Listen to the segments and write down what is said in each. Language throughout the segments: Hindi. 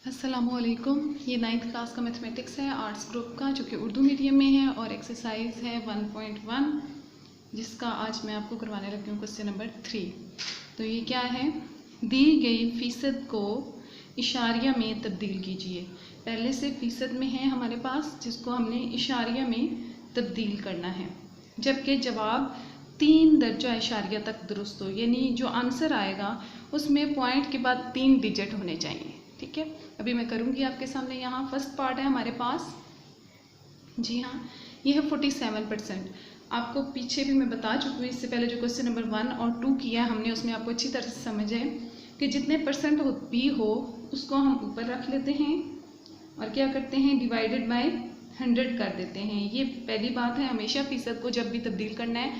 अस्सलामुअलैकुम। ये 9th क्लास का मैथमेटिक्स है आर्ट्स ग्रुप का, जो कि उर्दू मीडियम में है और एक्सरसाइज है 1.1, जिसका आज मैं आपको करवाने लगी हूँ क्वेश्चन नंबर 3। तो ये क्या है, दी गई फ़ीसद को इशारिया में तब्दील कीजिए। पहले से फ़ीसद में है हमारे पास, जिसको हमने इशारिया में तब्दील करना है, जबकि जवाब 3 दर्जा इशारिया तक दुरुस्त हो, यानी जो आंसर आएगा उसमें पॉइंट के बाद 3 डिजिट होने चाहिए। ठीक है, अभी मैं करूँगी आपके सामने। यहाँ फर्स्ट पार्ट है हमारे पास, जी हाँ, ये है 47%। आपको पीछे भी मैं बता चुकी हूँ, इससे पहले जो क्वेश्चन नंबर 1 और 2 किया है हमने, उसमें आपको अच्छी तरह से समझ है कि जितने परसेंट भी हो उसको हम ऊपर रख लेते हैं और क्या करते हैं, डिवाइडेड बाय 100 कर देते हैं। ये पहली बात है, हमेशा फ़ीसद को जब भी तब्दील करना है,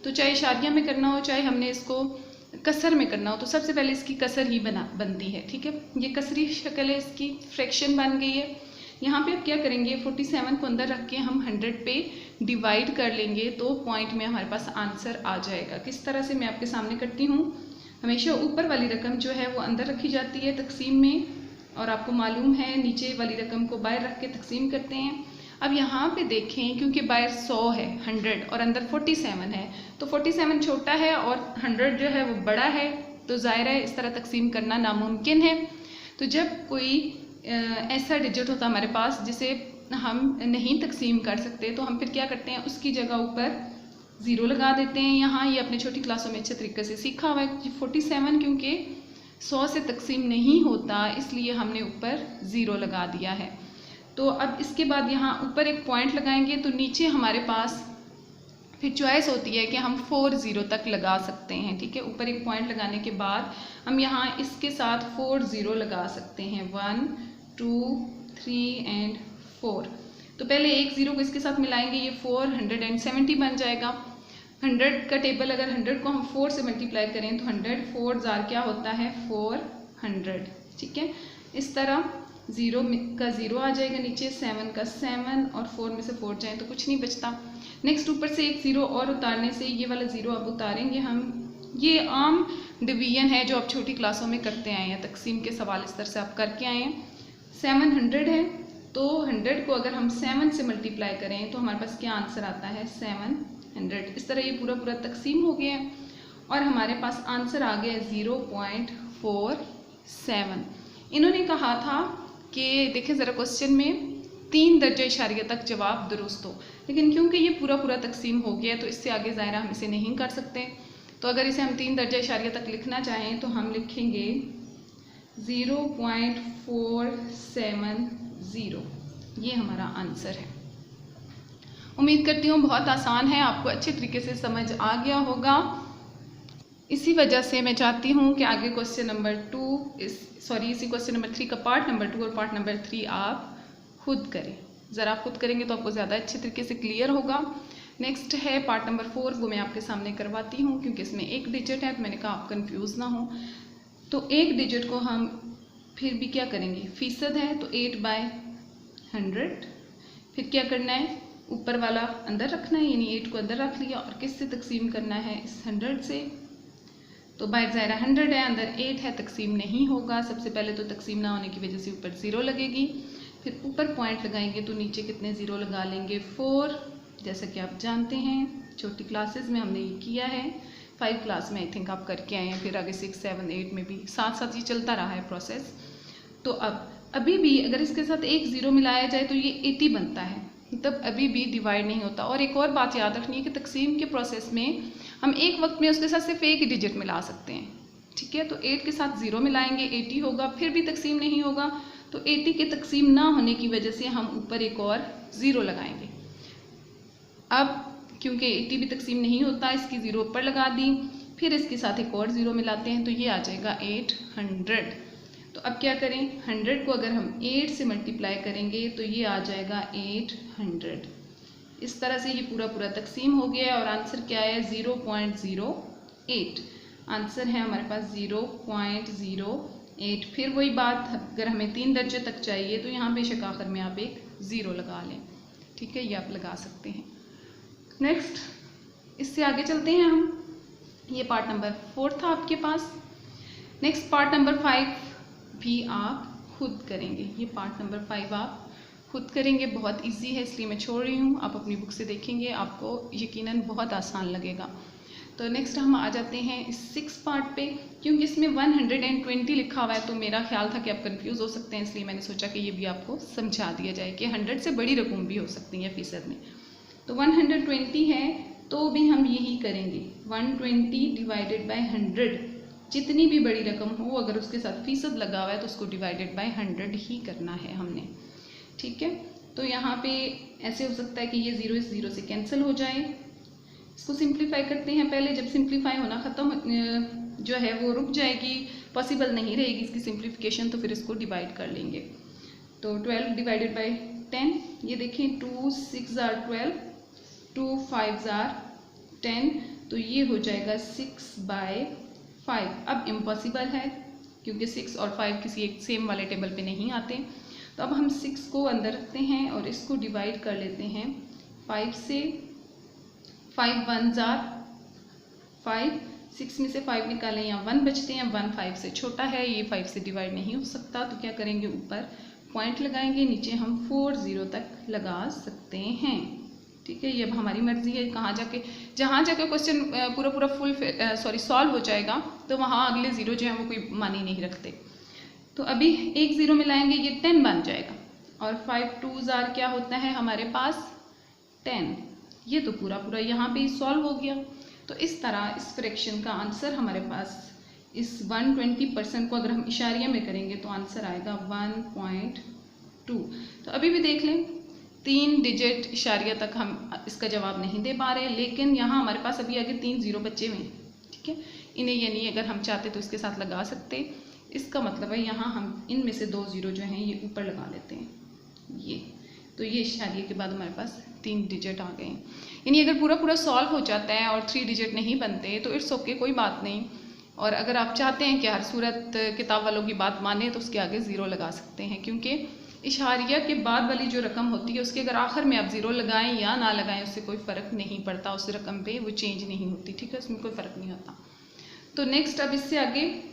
तो चाहे इशारिया में करना हो चाहे हमने इसको कसर में करना हो, तो सबसे पहले इसकी कसर ही बनती है। ठीक है, ये कसरी शक्ल है, इसकी फ्रैक्शन बन गई है। यहाँ पे अब क्या करेंगे, 47 को अंदर रख के हम 100 पे डिवाइड कर लेंगे तो पॉइंट में हमारे पास आंसर आ जाएगा। किस तरह से मैं आपके सामने करती हूँ, हमेशा ऊपर वाली रकम जो है वो अंदर रखी जाती है तकसीम में, और आपको मालूम है नीचे वाली रकम को बाहर रख के तकसीम करते हैं। अब यहाँ पे देखें, क्योंकि बाहर 100 है 100 और अंदर 47 है, तो 47 छोटा है और 100 जो है वो बड़ा है, तो ज़ाहिर है इस तरह तकसीम करना नामुमकिन है। तो जब कोई ऐसा डिजिट होता है हमारे पास जिसे हम नहीं तकसीम कर सकते, तो हम फिर क्या करते हैं, उसकी जगह ऊपर 0 लगा देते हैं। यहाँ ये अपने छोटी क्लासों में अच्छे तरीके से सीखा हुआ है। 47 क्योंकि 100 से तकसीम नहीं होता, इसलिए हमने ऊपर 0 लगा दिया है। तो अब इसके बाद यहाँ ऊपर एक पॉइंट लगाएंगे, तो नीचे हमारे पास फिर चॉइस होती है कि हम 4 0 तक लगा सकते हैं। ठीक है, ऊपर एक पॉइंट लगाने के बाद हम यहाँ इसके साथ 4 0 लगा सकते हैं, 1 2 3 एंड 4। तो पहले एक 0 को इसके साथ मिलाएंगे, ये 470 बन जाएगा। 100 का टेबल, अगर 100 को हम 4 से मल्टीप्लाई करें तो 100 4 जार क्या होता है, 400। ठीक है, इस तरह 0 का 0 आ जाएगा नीचे, 7 का 7 और 4 में से 4 जाए तो कुछ नहीं बचता। नेक्स्ट ऊपर से एक 0 और उतारने से ये वाला 0 अब उतारेंगे हम। ये आम डिवीजन है जो आप छोटी क्लासों में करते आए हैं, तकसीम के सवाल इस तरह से आप करके आए हैं। 700 है, तो 100 को अगर हम 7 से मल्टीप्लाई करें तो हमारे पास क्या आंसर आता है, 700। इस तरह ये पूरा तकसीम हो गया है और हमारे पास आंसर आ गया 0.47। इन्होंने कहा था कि देखें ज़रा क्वेश्चन में 3 दर्जा इशारिया तक जवाब दुरुस्त हो, लेकिन क्योंकि ये पूरा तकसीम हो गया है तो इससे आगे ज़ाहिरा हम इसे नहीं कर सकते। तो अगर इसे हम 3 दर्जा इशारिया तक लिखना चाहें तो हम लिखेंगे 0.470। ये हमारा आंसर है। उम्मीद करती हूँ बहुत आसान है, आपको अच्छे तरीके से समझ आ गया होगा। इसी वजह से मैं चाहती हूँ कि आगे क्वेश्चन नंबर 3 का पार्ट नंबर 2 और पार्ट नंबर 3 आप खुद करें। ज़रा आप खुद करेंगे तो आपको ज़्यादा अच्छे तरीके से क्लियर होगा। नेक्स्ट है पार्ट नंबर 4, वो मैं आपके सामने करवाती हूँ, क्योंकि इसमें एक डिजिट है तो मैंने कहा आप कंफ्यूज ना हो। तो एक डिजिट को हम फिर भी क्या करेंगे, फ़ीसद है तो 8/100। फिर क्या करना है, ऊपर वाला अंदर रखना है, यानी 8 को अंदर रख लिया और किससे तकसीम करना है, इस 100 से। तो बाहर ज़ाहिरा 100 है, अंदर 8 है, तकसीम नहीं होगा। सबसे पहले तो तकसीम ना होने की वजह से ऊपर 0 लगेगी, फिर ऊपर पॉइंट लगाएंगे तो नीचे कितने 0 लगा लेंगे, 4। जैसा कि आप जानते हैं छोटी क्लासेस में हमने ये किया है, 5 क्लास में आई थिंक आप करके आए हैं, फिर आगे 6 7 8 में भी साथ साथ ये चलता रहा है प्रोसेस। तो अब अभी भी अगर इसके साथ एक 0 मिलाया जाए तो ये 80 बनता है, मतलब अभी भी डिवाइड नहीं होता। और एक और बात याद रखनी है कि तकसीम के प्रोसेस में हम एक वक्त में उसके साथ सिर्फ एक ही डिजिट मिला सकते हैं। ठीक है, तो 8 के साथ 0 मिलाएंगे, 80 होगा, फिर भी तकसीम नहीं होगा, तो 80 के तकसीम ना होने की वजह से हम ऊपर एक और 0 लगाएंगे। अब क्योंकि 80 भी तकसीम नहीं होता, इसकी 0 ऊपर लगा दी, फिर इसके साथ एक और 0 मिलाते हैं तो ये आ जाएगा 800। तो अब क्या करें, 100 को अगर हम 8 से मल्टीप्लाई करेंगे तो ये आ जाएगा 800। इस तरह से ये पूरा तकसीम हो गया है और आंसर क्या है, 0.08। आंसर है हमारे पास 0.08। फिर वही बात, अगर हमें 3 दर्जे तक चाहिए तो यहाँ बेशक आखिर में आप एक 0 लगा लें। ठीक है, ये आप लगा सकते हैं। नेक्स्ट इससे आगे चलते हैं हम। ये पार्ट नंबर 4 था आपके पास। नेक्स्ट पार्ट नंबर 5 भी आप खुद करेंगे। ये पार्ट नंबर 5 आप खुद करेंगे। बहुत इजी है इसलिए मैं छोड़ रही हूँ, आप अपनी बुक से देखेंगे, आपको यकीनन बहुत आसान लगेगा। तो नेक्स्ट हम आ जाते हैं इस 6 पार्ट पे। क्योंकि इसमें 120 लिखा हुआ है तो मेरा ख्याल था कि आप कंफ्यूज हो सकते हैं, इसलिए मैंने सोचा कि ये भी आपको समझा दिया जाए कि 100 से बड़ी रकम भी हो सकती है फीसद में। तो 120 है तो भी हम यही करेंगे, 120 डिवाइडेड बाय 100। जितनी भी बड़ी रकम हो अगर उसके साथ फीसद लगा हुआ है तो उसको डिवाइडेड बाय 100 ही करना है हमने, ठीक है। तो यहाँ पे ऐसे हो सकता है कि ये 0 इस 0 से कैंसिल हो जाए। इसको सिंप्लीफाई करते हैं पहले। जब सिंप्लीफाई होना ख़त्म जो है वो रुक जाएगी, पॉसिबल नहीं रहेगी इसकी सिंप्लीफिकेशन, तो फिर इसको डिवाइड कर लेंगे। तो 12 डिवाइडेड बाय 10, ये देखें 2 6 आर 12, 2 5 आर 10, तो ये हो जाएगा 6/5। अब इम्पॉसिबल है क्योंकि 6 और 5 किसी एक सेम वाले टेबल पे नहीं आते। तो अब हम 6 को अंदर रखते हैं और इसको डिवाइड कर लेते हैं 5 से। 5 1 आर 5, 6 में से 5 निकालें, यहाँ 1 बचते हैं। 1 5 से छोटा है, ये 5 से डिवाइड नहीं हो सकता, तो क्या करेंगे, ऊपर पॉइंट लगाएंगे, नीचे हम 4 0 तक लगा सकते हैं, ठीक है। ये अब हमारी मर्जी है कहाँ जाके, जहाँ जाके क्वेश्चन पूरा फुल सॉल्व हो जाएगा तो वहाँ अगले 0 जो है वो कोई मानी नहीं रखते। तो अभी एक 0 मिलाएंगे, ये 10 बन जाएगा। और 5 2 आर क्या होता है हमारे पास 10। ये तो पूरा यहाँ पे सॉल्व हो गया। तो इस तरह इस फ्रैक्शन का आंसर हमारे पास, इस 120% को अगर हम इशारिया में करेंगे तो आंसर आएगा 1.2। तो अभी भी देख लें, 3 डिजिट इशारिया तक हम इसका जवाब नहीं दे पा रहे, लेकिन यहाँ हमारे पास अभी आगे 3 0 बचे हुए हैं, ठीक है। इन्हें यानी अगर हम चाहते तो इसके साथ लगा सकते। इसका मतलब है यहाँ हम इनमें से 2 0 जो हैं ये ऊपर लगा लेते हैं, ये। तो ये इशारिये के बाद हमारे पास 3 डिजिट आ गए हैं। यानी अगर पूरा सॉल्व हो जाता है और 3 डिजिट नहीं बनते तो इट्स ओके, कोई बात नहीं। और अगर आप चाहते हैं कि हर सूरत किताब वालों की बात माने तो उसके आगे 0 लगा सकते हैं, क्योंकि इशारिया के बाद वाली जो रकम होती है उसके अगर आखिर में आप 0 लगाएं या ना लगाएं उससे कोई फ़र्क नहीं पड़ता, उस रकम पे वो चेंज नहीं होती, ठीक है, उसमें कोई फ़र्क नहीं होता। तो नेक्स्ट अब इससे आगे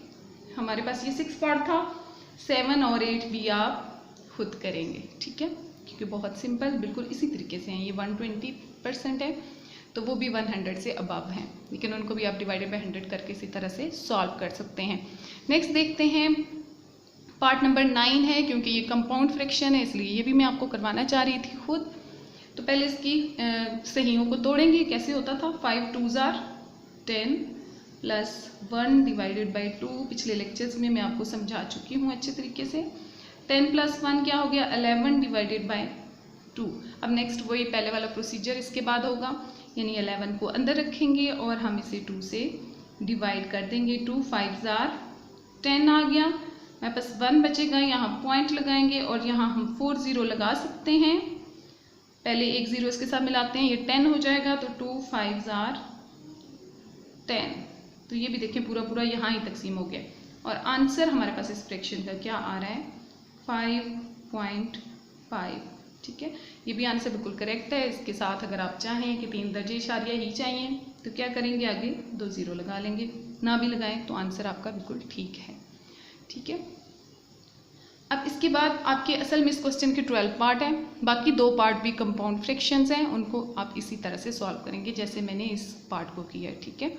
हमारे पास ये 6 पार्ट था। 7 और 8 भी आप खुद करेंगे, ठीक है, क्योंकि बहुत सिंपल बिल्कुल इसी तरीके से हैं। ये 120% है तो वो भी 100 से अबव हैं, लेकिन उनको भी आप डिवाइडेड बाय 100 करके इसी तरह से सॉल्व कर सकते हैं। नेक्स्ट देखते हैं पार्ट नंबर 9 है, क्योंकि ये कंपाउंड फ्रैक्शन है इसलिए ये भी मैं आपको करवाना चाह रही थी खुद। तो पहले इसकी सहियों को तोड़ेंगे। कैसे होता था, 5 2 आर 10 प्लस 1 डिवाइडेड बाई 2। पिछले लेक्चर्स में मैं आपको समझा चुकी हूँ अच्छे तरीके से। 10 प्लस 1 क्या हो गया, 11 डिवाइडेड बाई 2। अब नेक्स्ट वही पहले वाला प्रोसीजर इसके बाद होगा, यानी 11 को अंदर रखेंगे और हम इसे 2 से डिवाइड कर देंगे। 2 5 आर 10 आ गया, मेरे पास 1 बचेगा, यहाँ पॉइंट लगाएंगे और यहाँ हम 4 0 लगा सकते हैं। पहले एक 0 इसके साथ मिलाते हैं, ये 10 हो जाएगा, तो 2 5 आर 10। तो ये भी देखें पूरा यहाँ ही तकसीम हो गया। और आंसर हमारे पास इस फ्रैक्शन का क्या आ रहा है, 5.5, ठीक है। ये भी आंसर बिल्कुल करेक्ट है। इसके साथ अगर आप चाहें कि 3 दर्जे इशारिया ही चाहिए तो क्या करेंगे, आगे 2 0 लगा लेंगे, ना भी लगाएं तो आंसर आपका बिल्कुल ठीक है, ठीक है। अब इसके बाद आपके असल में इस क्वेश्चन के 12 पार्ट हैं, बाकी 2 पार्ट भी कंपाउंड फ्रैक्शंस हैं, उनको आप इसी तरह से सॉल्व करेंगे जैसे मैंने इस पार्ट को किया है, ठीक है।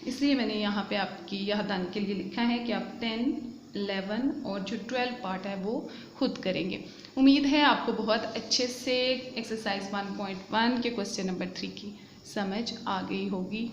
इसलिए मैंने यहाँ पे आपकी याददानी के लिए लिखा है कि आप 10 11 और जो 12 पार्ट है वो खुद करेंगे। उम्मीद है आपको बहुत अच्छे से एक्सरसाइज 1.1 के क्वेश्चन नंबर 3 की समझ आ गई होगी।